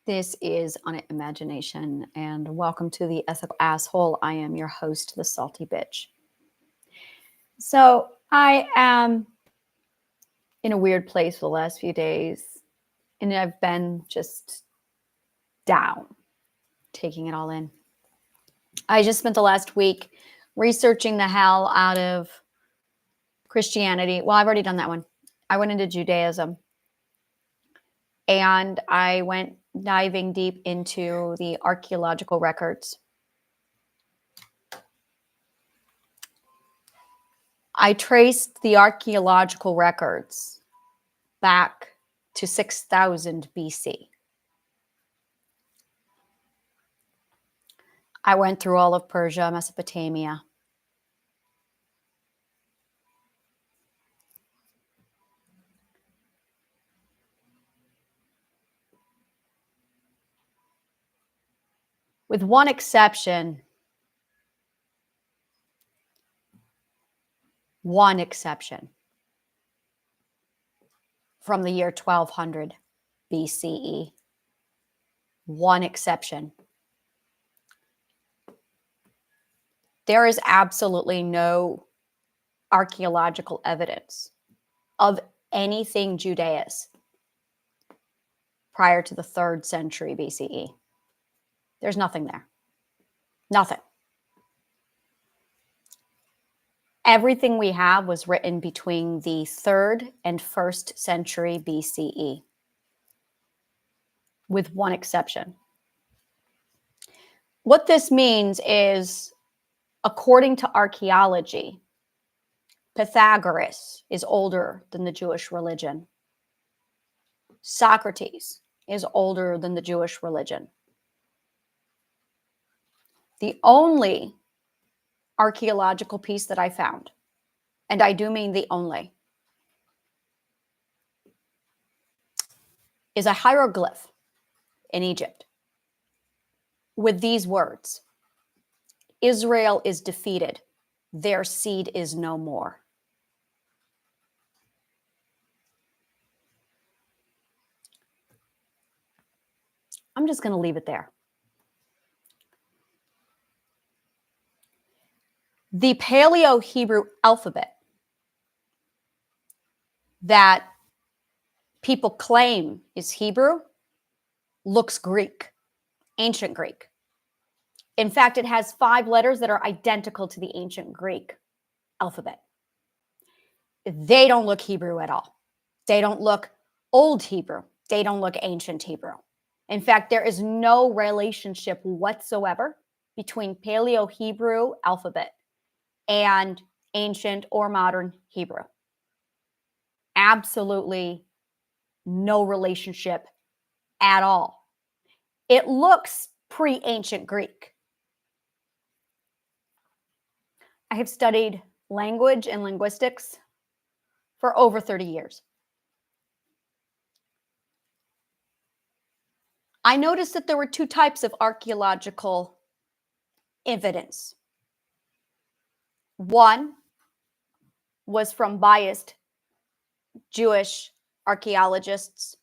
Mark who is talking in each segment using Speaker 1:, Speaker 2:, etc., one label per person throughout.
Speaker 1: This is On Imagination, and welcome to the Ethical Asshole. I am your host, the Salty Bitch. So I am in a weird place for the last few days, and I've been just down, taking it all in. I just spent the last week researching the hell out of Christianity. Well, I've already done that one. I went into Judaism, and I went diving deep into the archaeological records. I traced the archaeological records back to 6000 BC. I went through all of Persia, Mesopotamia. With one exception, from the year 1200 BCE. One exception. There is absolutely no archaeological evidence of anything Judaeus prior to the 3rd century BCE. There's nothing there. Nothing. Everything we have was written between the 3rd and 1st century BCE, with one exception. What this means is, according to archaeology, Pythagoras is older than the Jewish religion. Socrates is older than the Jewish religion. The only archaeological piece that I found, and I do mean the only, is a hieroglyph in Egypt with these words: Israel is defeated, their seed is no more. I'm just going to leave it there. The Paleo-Hebrew alphabet that people claim is Hebrew looks Greek, ancient Greek. In fact, it has 5 letters that are identical to the ancient Greek alphabet. They don't look Hebrew at all. They don't look Old Hebrew. They don't look ancient Hebrew. In fact, there is no relationship whatsoever between Paleo-Hebrew alphabet and ancient or modern Hebrew. Absolutely no relationship at all. It looks pre-ancient Greek. I have studied language and linguistics for over 30 years. I noticed that there were 2 types of archaeological evidence. One was from biased Jewish archaeologists,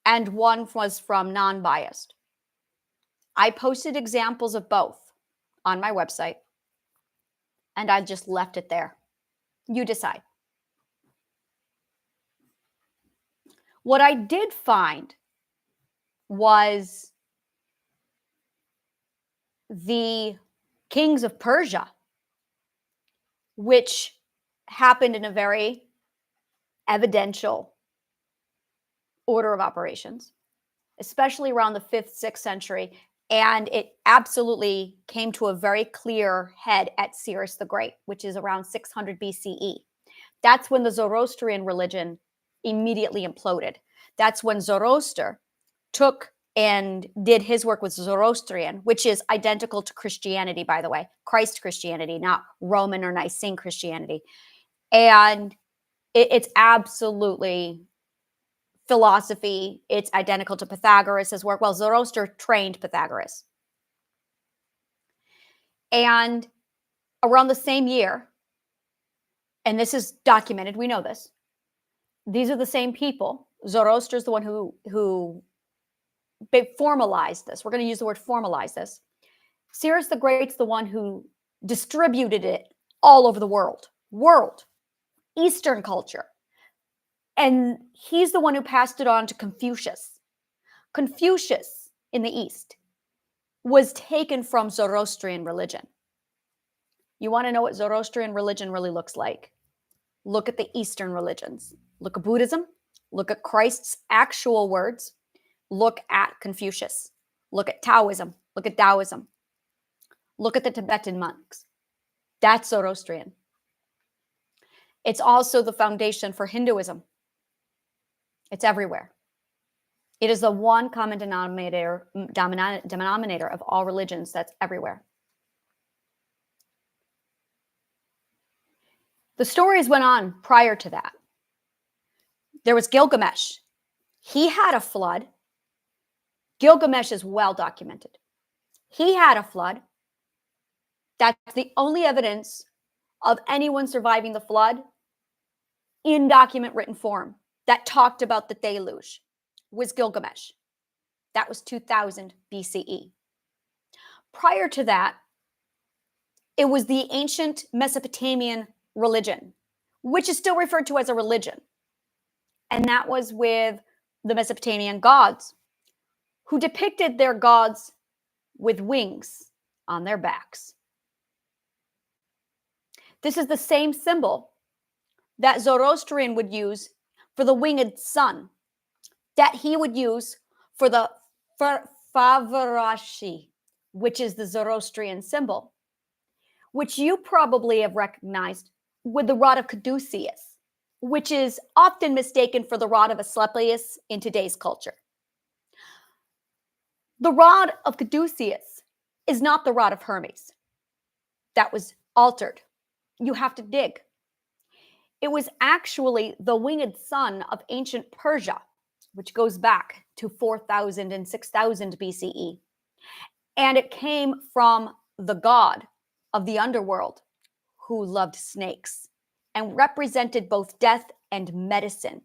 Speaker 1: and one was from non-biased. I posted examples of both on my website, and I just left it there. You decide. What I did find was the kings of Persia, which happened in a very evidential order of operations, especially around the 5th, 6th century. And it absolutely came to a very clear head at Cyrus the Great, which is around 600 BCE. That's when the Zoroastrian religion immediately imploded. That's when Zoroaster took and did his work with Zoroastrian, which is identical to Christianity, by the way, Christ Christianity, not Roman or Nicene Christianity. And it's absolutely philosophy. It's identical to Pythagoras' work. Well, Zoroaster trained Pythagoras. And around the same year, and this is documented, we know this, these are the same people. Zoroaster is the one who formalized this. We're going to use the word formalize this. Cyrus the Great's the one who distributed it all over the world, Eastern culture. And he's the one who passed it on to Confucius. Confucius in the East was taken from Zoroastrian religion. You want to know what Zoroastrian religion really looks like? Look at the Eastern religions. Look at Buddhism. Look at Christ's actual words. Look at Confucius. Look at Taoism. Look at Taoism. Look at the Tibetan monks. That's Zoroastrian. It's also the foundation for Hinduism. It's everywhere. It is the one common denominator of all religions that's everywhere. The stories went on prior to that. There was Gilgamesh. He had a flood. Gilgamesh is well documented. He had a flood. That's the only evidence of anyone surviving the flood in document written form that talked about the deluge was Gilgamesh. That was 2000 BCE. Prior to that, it was the ancient Mesopotamian religion, which is still referred to as a religion. And that was with the Mesopotamian gods, who depicted their gods with wings on their backs. This is the same symbol that Zoroastrian would use for the winged sun, that he would use for the Favarashi, which is the Zoroastrian symbol, which you probably have recognized with the rod of Caduceus, which is often mistaken for the rod of Asclepius in today's culture. The rod of Caduceus is not the rod of Hermes. That was altered. You have to dig. It was actually the winged sun of ancient Persia, which goes back to 4000 and 6000 BCE. And it came from the god of the underworld who loved snakes and represented both death and medicine.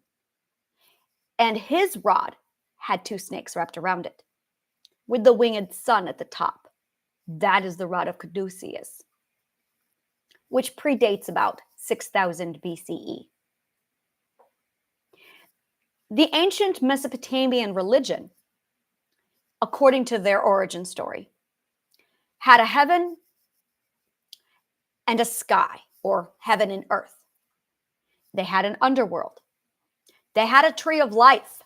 Speaker 1: And his rod had two snakes wrapped around it, with the winged sun at the top. That is the rod of Caduceus, which predates about 6000 BCE. The ancient Mesopotamian religion, according to their origin story, had a heaven and a sky, or heaven and earth. They had an underworld. They had a tree of life.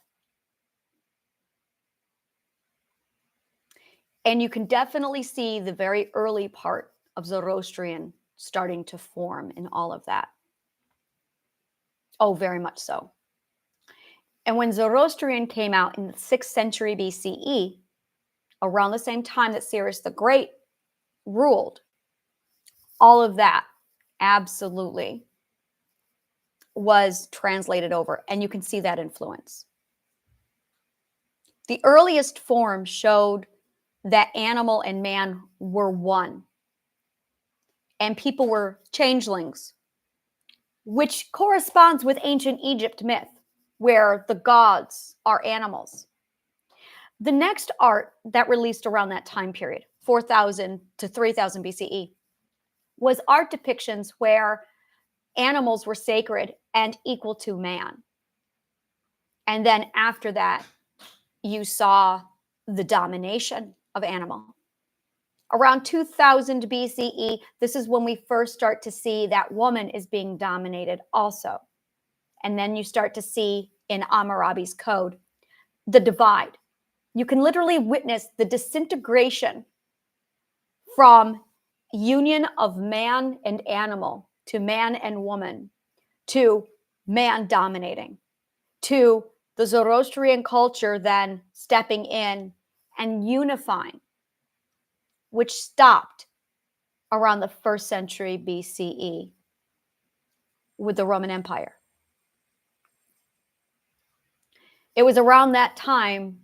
Speaker 1: And you can definitely see the very early part of Zoroastrian starting to form in all of that. Oh, very much so. And when Zoroastrian came out in the 6th century BCE, around the same time that Cyrus the Great ruled, all of that absolutely was translated over, and you can see that influence. The earliest form showed that animal and man were one, and people were changelings, which corresponds with ancient Egypt myth, where the gods are animals. The next art that released around that time period, 4000 to 3000 BCE, was art depictions where animals were sacred and equal to man. And then after that, you saw the domination of animal. Around 2000 BCE, this is when we first start to see that woman is being dominated also. And then you start to see in Hammurabi's code, the divide. You can literally witness the disintegration from union of man and animal to man and woman to man dominating to the Zoroastrian culture then stepping in and unifying, which stopped around the 1st century BCE with the Roman Empire. It was around that time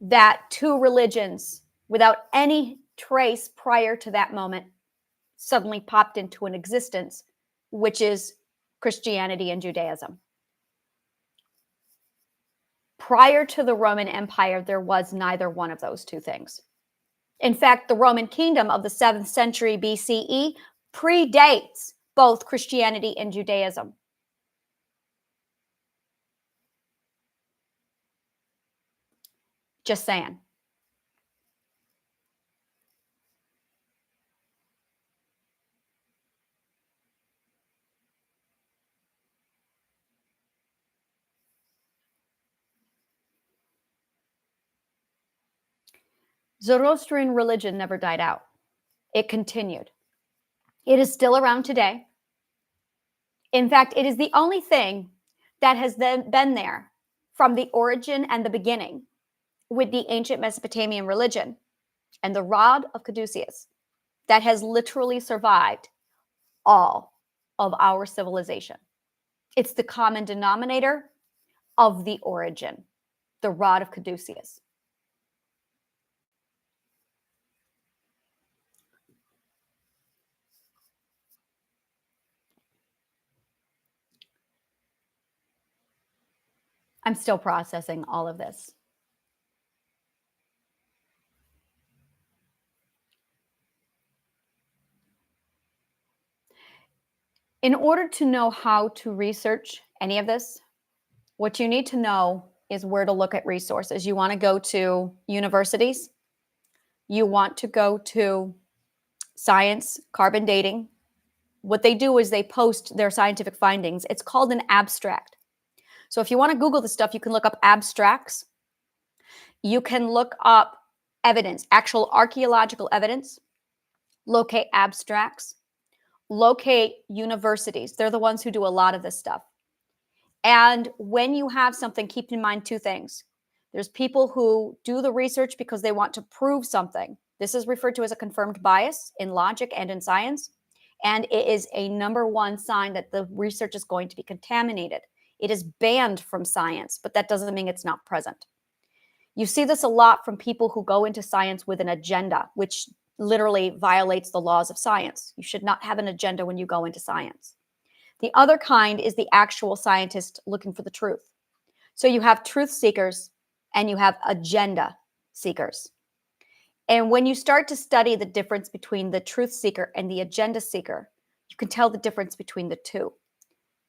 Speaker 1: that two religions, without any trace prior to that moment, suddenly popped into an existence, which is Christianity and Judaism. Prior to the Roman Empire, there was neither one of those two things. In fact, the Roman kingdom of the 7th century BCE predates both Christianity and Judaism. Just saying. Zoroastrian religion never died out. It continued. It is still around today. In fact, it is the only thing that has been there from the origin and the beginning with the ancient Mesopotamian religion and the rod of Caduceus that has literally survived all of our civilization. It's the common denominator of the origin, the rod of Caduceus. I'm still processing all of this. In order to know how to research any of this, what you need to know is where to look at resources. You want to go to universities. You want to go to science, carbon dating. What they do is they post their scientific findings. It's called an abstract. So if you want to Google this stuff, you can look up abstracts. You can look up evidence, actual archaeological evidence, locate abstracts, locate universities. They're the ones who do a lot of this stuff. And when you have something, keep in mind two things. There's people who do the research because they want to prove something. This is referred to as a confirmed bias in logic and in science. And it is a number one sign that the research is going to be contaminated. It is banned from science, but that doesn't mean it's not present. You see this a lot from people who go into science with an agenda, which literally violates the laws of science. You should not have an agenda when you go into science. The other kind is the actual scientist looking for the truth. So you have truth seekers and you have agenda seekers. And when you start to study the difference between the truth seeker and the agenda seeker, you can tell the difference between the two.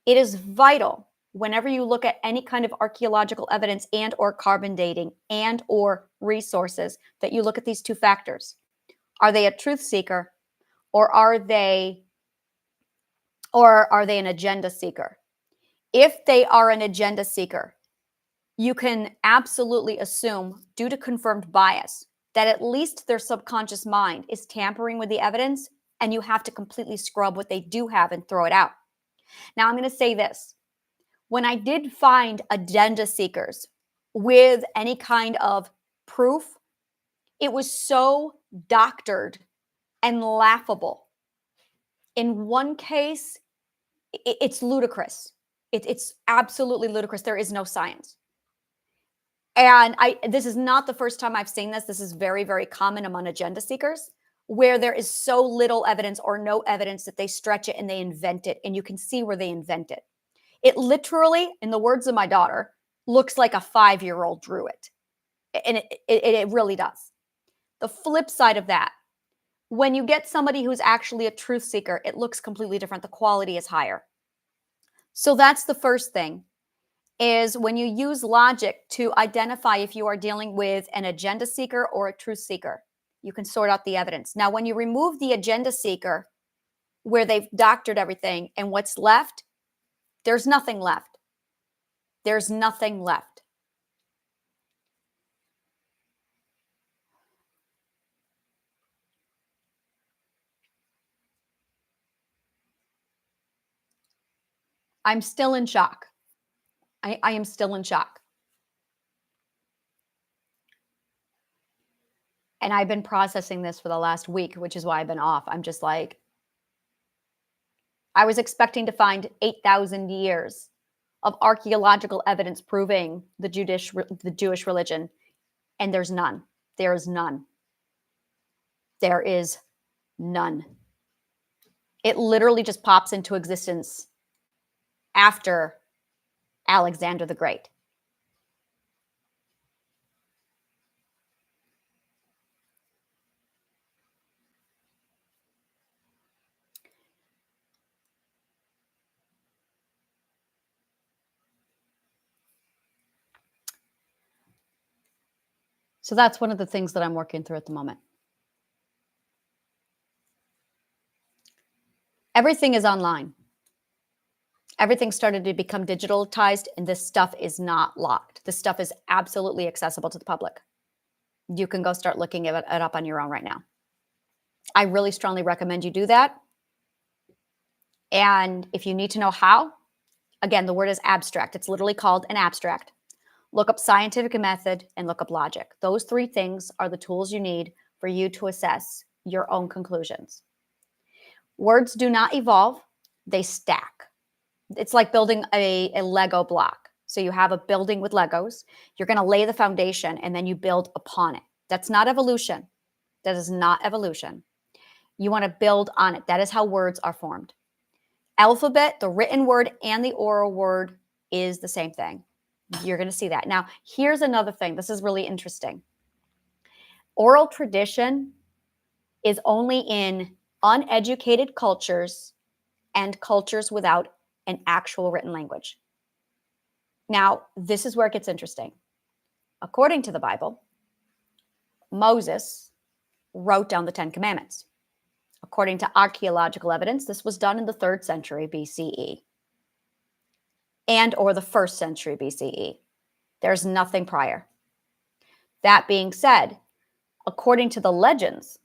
Speaker 1: It is vital whenever you look at any kind of archaeological evidence and or carbon dating and or resources that you look at these two factors. Are they a truth seeker or are they an agenda seeker? If they are an agenda seeker, you can absolutely assume, due to confirmed bias, that at least their subconscious mind is tampering with the evidence, and you have to completely scrub what they do have and throw it out. Now, I'm going to say this. When I did find agenda seekers with any kind of proof, it was so doctored and laughable. In one case, it's ludicrous. It's absolutely ludicrous. There is no science. And this is not the first time I've seen this. This is very, very common among agenda seekers, where there is so little evidence or no evidence that they stretch it and they invent it. And you can see where they invent it. It literally, in the words of my daughter, looks like a 5-year-old drew it. And it really does. The flip side of that, when you get somebody who's actually a truth seeker, it looks completely different. The quality is higher. So that's the first thing, is when you use logic to identify if you are dealing with an agenda seeker or a truth seeker, you can sort out the evidence. Now, when you remove the agenda seeker, where they've doctored everything, and what's left, there's nothing left. There's nothing left. I'm still in shock. I am still in shock. And I've been processing this for the last week, which is why I've been off. I'm just like, I was expecting to find 8,000 years of archaeological evidence proving the Jewish religion, and there's none. There is none. There is none. It literally just pops into existence after Alexander the Great. So that's one of the things that I'm working through at the moment. Everything is online. Everything started to become digitalized, and this stuff is not locked. This stuff is absolutely accessible to the public. You can go start looking it up on your own right now. I really strongly recommend you do that. And if you need to know how, again, the word is abstract. It's literally called an abstract. Look up scientific method and look up logic. Those three things are the tools you need for you to assess your own conclusions. Words do not evolve, they stack. It's like building a Lego block. So you have a building with Legos. You're going to lay the foundation and then you build upon it. That's not evolution. That is not evolution. You want to build on it. That is how words are formed. Alphabet, the written word and the oral word is the same thing. You're going to see that. Now, here's another thing. This is really interesting. Oral tradition is only in uneducated cultures and cultures without an actual written language. Now, this is where it gets interesting. According to the Bible, Moses wrote down the 10 Commandments. According to archaeological evidence, this was done in the 3rd century BCE and or the 1st century BCE. There's nothing prior. That being said, according to the legends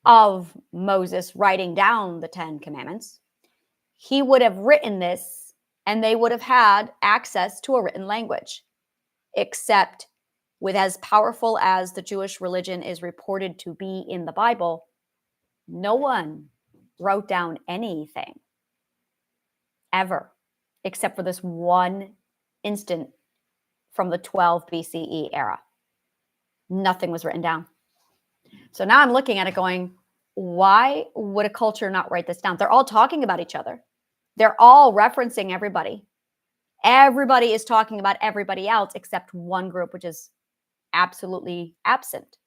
Speaker 1: of Moses writing down the 10 Commandments, he would have written this and they would have had access to a written language, except with as powerful as the Jewish religion is reported to be in the Bible, no one wrote down anything ever, except for this one instant from the 12 BCE era. Nothing was written down. So now I'm looking at it going, why would a culture not write this down? They're all talking about each other. They're all referencing everybody. Everybody is talking about everybody else except one group, which is absolutely absent.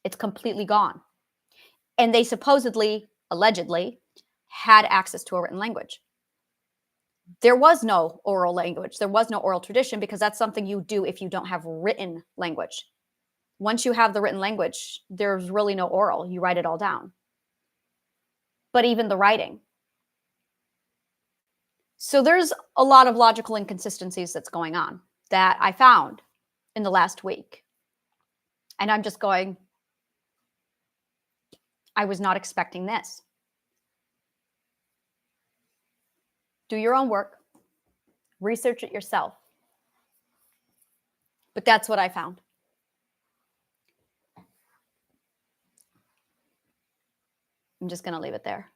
Speaker 1: It's completely gone. And they supposedly, allegedly, had access to a written language. There was no oral language. There was no oral tradition because that's something you do if you don't have written language. Once you have the written language, there's really no oral. You write it all down. But even the writing. So there's a lot of logical inconsistencies that's going on that I found in the last week. And I'm just going, I was not expecting this. Do your own work. Research it yourself. But that's what I found. I'm just going to leave it there.